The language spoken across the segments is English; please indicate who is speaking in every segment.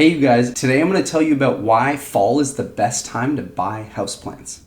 Speaker 1: Hey you guys, today I'm going to tell you about why fall is the best time to buy houseplants.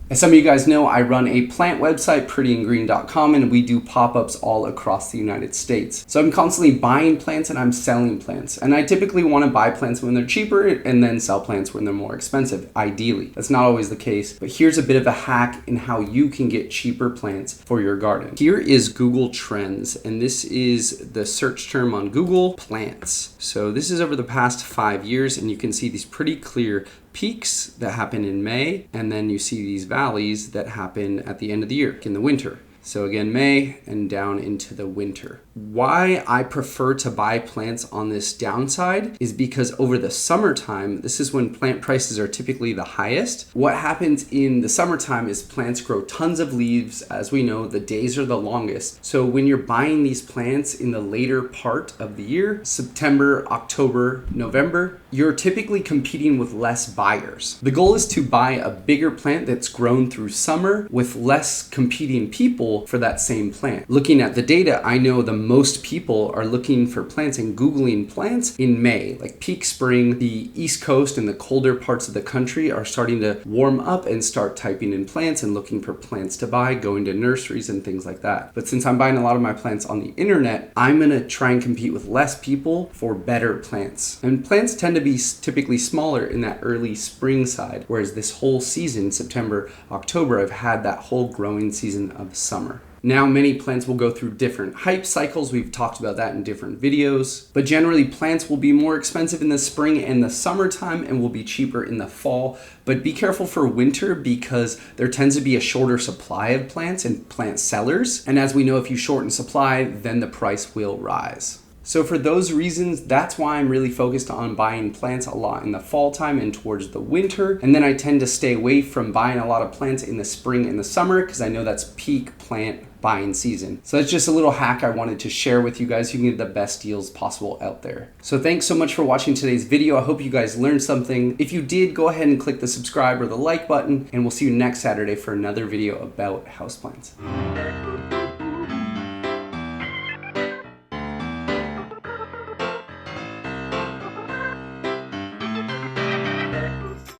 Speaker 1: As some of you guys know, I run a plant website, prettyandgreen.com, and we do pop-ups all across the United States. So I'm constantly buying plants and I'm selling plants. And I typically want to buy plants when they're cheaper and then sell plants when they're more expensive, ideally. That's not always the case, but here's a bit of a hack in how you can get cheaper plants for your garden. Here is Google Trends, and this is the search term on Google, plants. So this is over the past 5 years, and you can see these pretty clear peaks that happen in May, and then you see these valleys that happen at the end of the year, in the winter. So again, May and down into the winter. Why I prefer to buy plants on this downside is because over the summertime, this is when plant prices are typically the highest. What happens in the summertime is plants grow tons of leaves. As we know, the days are the longest. So when you're buying these plants in the later part of the year, September, October, November, you're typically competing with less buyers. The goal is to buy a bigger plant that's grown through summer with less competing people for that same plant. Looking at the data, I know the most people are looking for plants and Googling plants in May, like peak spring. The East Coast and the colder parts of the country are starting to warm up and start typing in plants and looking for plants to buy, going to nurseries and things like that. But since I'm buying a lot of my plants on the internet, I'm gonna try and compete with less people for better plants. And plants tend to be typically smaller in that early spring side, whereas this whole season, September, October, I've had that whole growing season of summer. Now, many plants will go through different hype cycles. We've talked about that in different videos, but generally plants will be more expensive in the spring and the summertime and will be cheaper in the fall. But be careful for winter because there tends to be a shorter supply of plants and plant sellers. And as we know, if you shorten supply, then the price will rise. So for those reasons, that's why I'm really focused on buying plants a lot in the fall time and towards the winter. And then I tend to stay away from buying a lot of plants in the spring and the summer because I know that's peak plant buying season. So that's just a little hack I wanted to share with you guys. You can get the best deals possible out there. So thanks so much for watching today's video. I hope you guys learned something. If you did, go ahead and click the subscribe or the like button, and we'll see you next Saturday for another video about houseplants.